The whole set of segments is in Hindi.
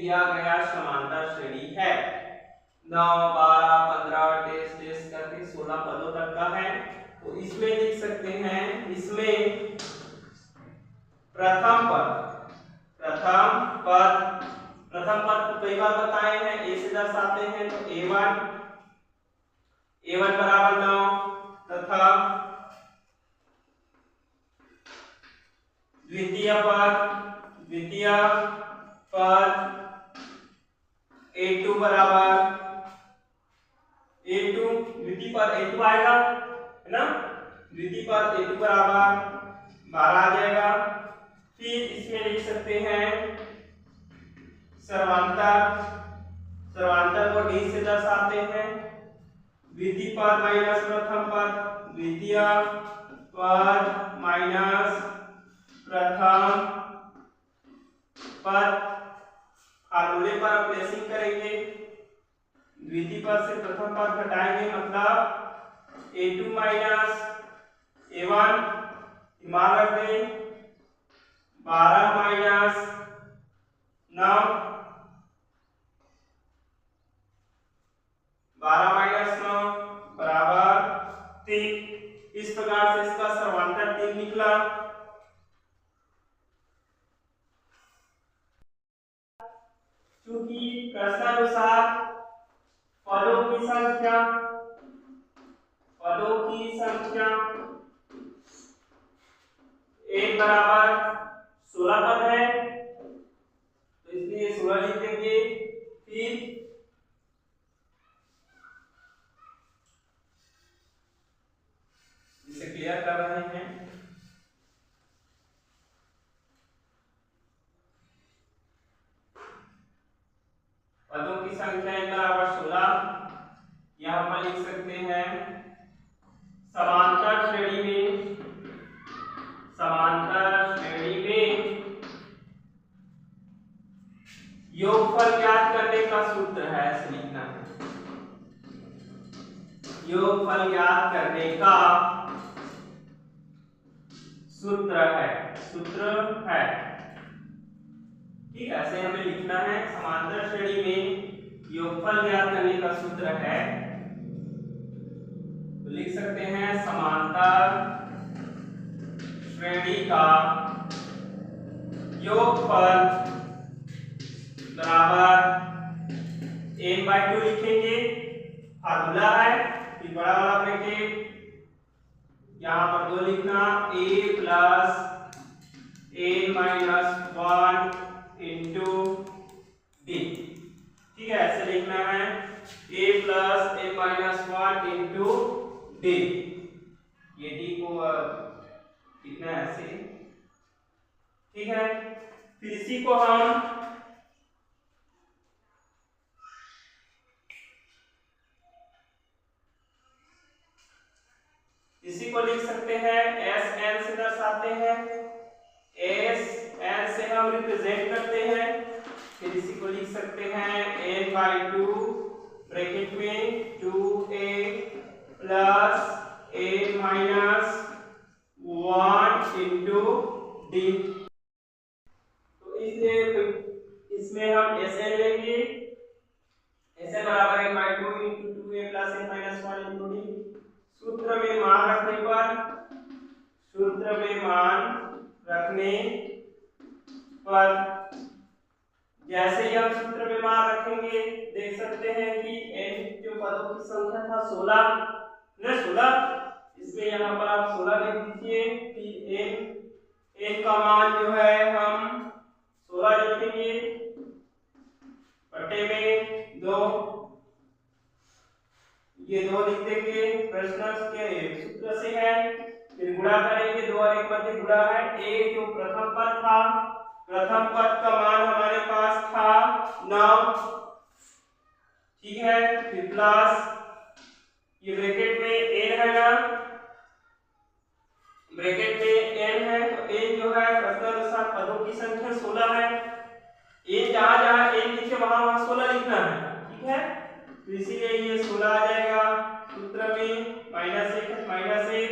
दिया गया समांतर श्रेणी है। 9, 12, 15 टेस्ट करके 16 पदों तक का है। तो इसमें लिख सकते हैं, इसमें प्रथम पद को कई बार बताए हैं, ए से दर्शाते हैं। तो a1 बराबर 9 तथा द्वितीय पद a2 बराबर a2 द्वितीय पद a2 आएगा, है ना। द्वितीय पद a2 बराबर 12 आ जाएगा। फिर इसमें लिख सकते हैं सर्वांतर को d से दर्शाते हैं। द्वितीय पद माइनस प्रथम पद, द्वितीय पद माइनस प्रथम पद, फार्मूले पर प्लेसिंग करेंगे। द्वितीय पद से प्रथम पद घटाएंगे, मतलब a2 माइनस a1, मान रख दें 12 माइनस 9, 12 माइनस 9 बराबर 3। इस प्रकार से इसका सर्वांतर 3 निकला। चूंकि प्रश्नानुसार पदों की संख्या एक बराबर 16 पद है, तो इसलिए 16 लिख देंगे। फिर इसे क्लियर कर रहे हैं। पदों की संख्या एक बराबर 16, यहां पर लिख सकते हैं समांतर श्रेणी में योगफल ज्ञात करने का सूत्र है, ऐसे लिखना है। योगफल ज्ञात करने का सूत्र है, ठीक है, ऐसे हमें लिखना है। समांतर श्रेणी में योगफल ज्ञात करने का सूत्र है, तो लिख सकते हैं समांतर श्रेणी का योगफल बराबर n/2 लिखेंगे, फार्मूला है। फिर बड़ा वाला ब्रैकेट, यहाँ पर 2 लिखना, a plus n minus 1 into d, ठीक है, ऐसे लिखना है a plus n minus 1 into d। ये d को लिखना है ऐसे, ठीक है। फिर इसी को हम लिख सकते हैं Sn से दर्शाते हैं, Sn से हम रिप्रेजेंट करते हैं। फिर इसी को लिख सकते हैं n/2 ब्रैकेट में 2a plus n minus 1 into d। तो इसमें हम Sn लेंगे, Sn बराबर n/2 into 2a plus n minus 1 into d। सूत्र में मान रखने पर जैसे ही हम सूत्र में मान रखेंगे, देख सकते हैं कि n जो पदों की संख्या था 16, इसमें यहाँ पर आप 16 लिख दीजिए। फिर n का मान जो है हम 16 लिखेंगे, बटे में 2, ये 2 लिख देंगे, प्रश्न के सूत्र से है। फिर गुणा करेंगे, 2 और 1 मध्य गुणा है। a जो प्रथम पद का मान हमारे पास था 9, ठीक है। फिर प्लस ये ब्रैकेट में n है ना, ब्रैकेट में n है, तो n जो है प्रश्नानुसार पदों की संख्या 16 है। n जहां n लिखे वहां 16 लिखना है, ठीक है। तो इसीलिए ये 16 आ जाएगा। सूत्र में -1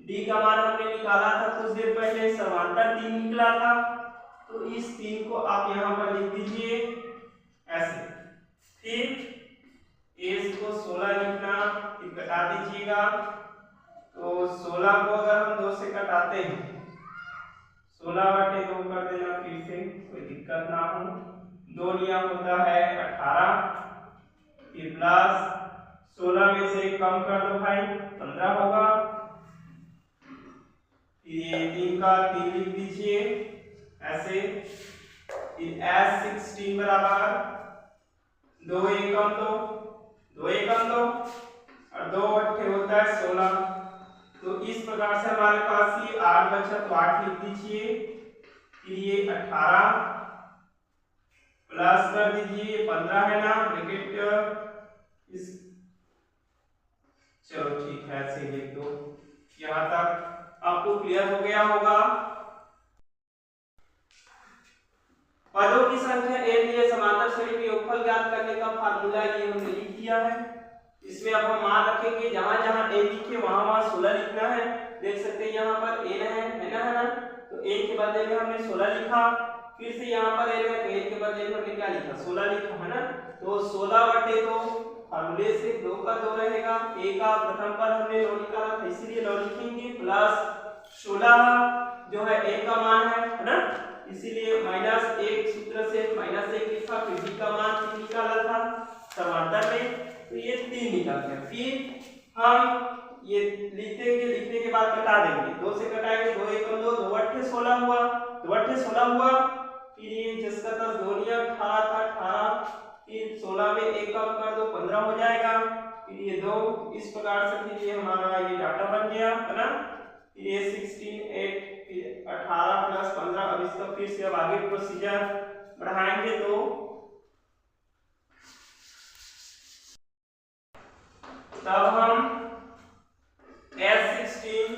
d का मान हमने निकाला था कुछ देर पहले, समांतर 3 निकला था। तो इस 3 को आप यहाँ पर लिख दीजिए कटा दीजिएगा। तो 16 को अगर हम 2 से कटाते हैं, 16/2 कर देना फिर से, कोई दिक्कत ना हो। 2 नियम होता है 18, फिर प्लस 16 में से कम कर दो भाई, 15 होगा। फिर ये 3 का 3 लिख दीजिए ऐसे। फिर S16 बराबर 2 एकम 2 और 2 अट्ठे होता है 16। तो इस प्रकार से हमारे पास ये 8 बचा, तो 8 लिख दीजिए। फिर ये 18 प्लस कर दीजिए 15 है ना, ब्रैकेट इस, चलो ठीक है ऐसे लिख दो। यहाँ तक आपको क्लियर हो गया होगा। पदों की संख्या n लिए समांतर श्रेणी के योगफल ज्ञात करने का फार्मूला ये हमने लिख दिया है। इसमें अब हम मान रखेंगे, जहां जहां n लिखे वहां वहां 16 लिखना है। देख सकते हैं यहाँ पर n है ना, तो n के बदले में हमने 16 लिखा। फिर से यहाँ पर n है, तो n के बदले में हमने क्या लिखा, 16 लिखा है ना। तो 16/2 फार्मूले से 2 का 2 रहेगा। a का प्रथम पर हमने 9 निकाला था, इसीलिए 9 लिखेंगे, प्लस 16 जो है a का मान है ना, इसीलिए -1 सूत्र से -1 लिखा। फिर b का मान 3 निकाला था समांतर में, तो ये 3 निकल गया। फिर हम ये लिखने के बाद कटा देंगे, 2 से कटाएंगे, 2 एकम 2, 2 अट्ठे 16 हुआ, 2 अट्ठे 16 हुआ। फिर ये जिसका 10 2 नियम 18 था, 18 फिर 16 में 1 कम कर दो, 15 हो जाएगा। फिर ये 2 इस प्रकार से, फिर ये हमारा ये डाटा बन गया है ना। फिर ये 16 8 फिर 18 प्लस 15। अब इसका फिर से अब आगे प्रोसीजर बढ़ाएंगे, तो तब हम S16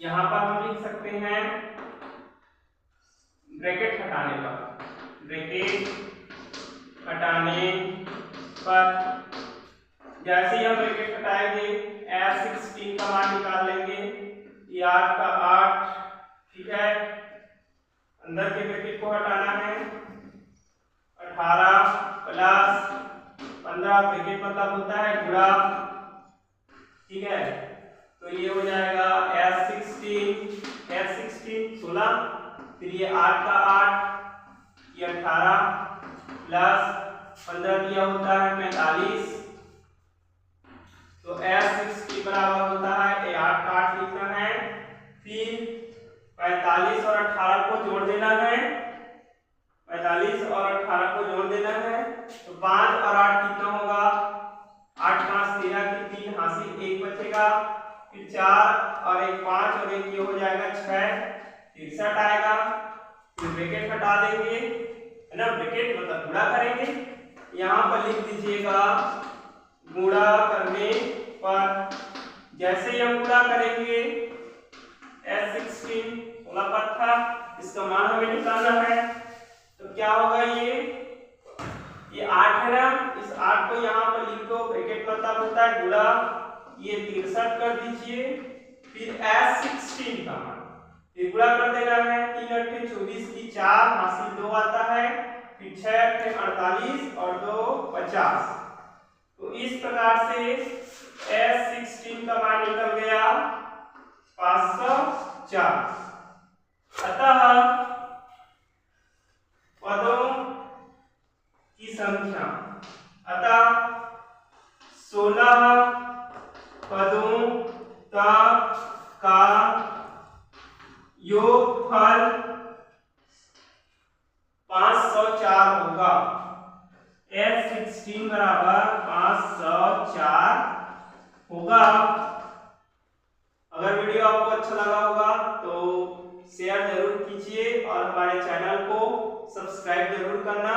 यहां पर हम लिख सकते हैं ब्रैकेट हटाने पर जैसे ही हम ब्रैकेट हटाएंगे S16 का मान निकाल लेंगे। ये 8 का 8, ठीक है, अंदर के ब्रैकेट को हटाना है। 18 प्लस 15 ब्रैकेट मतलब होता है गुणा, ठीक है। तो ये हो जाएगा S16 16, फिर ये 8 का 8, ये 18 प्लस 15 दिया होता है 45। तो S16 बराबर होता है, 8 का 8 लिखना है, फिर 45 और 18 को जोड़ देना है, 45 और 18 को जोड़ देना है। तो 5 और 8 कितना होगा, 8 5 13 की 3 हासिल 1 बचेगा। फिर 4 और 1 5 और 1 ये हो जाएगा 6, 63 आएगा। फिर ब्रैकेट हटा देंगे है ना, ब्रैकेट मतलब गुणा करेंगे। यहाँ पर लिख दीजिएगा गुणा करने पर, जैसे ही हम गुणा करेंगे S16 16 पर था, इसका मान हमें निकालना है। तो क्या होगा, ये 8 है ना, इस 8 को यहाँ पर लिख दो, ब्रैकेट मतलब होता है गुणा, ये 63 कर दीजिए। फिर S16 का मान ये गुणा कर देना है, 3 अट्ठे 24 की 4 हासिल 2 आता है, फिर 6 अट्ठे 48 और 2 50। तो इस प्रकार से S16 का मान निकल गया 504। अतः पदों की संख्या, अतः 16 पदों तक का योगफल 504 होगा। S16 बराबर 504 होगा। अगर वीडियो आपको अच्छा लगा होगा तो शेयर जरूर कीजिए और हमारे चैनल को सब्सक्राइब जरूर करना।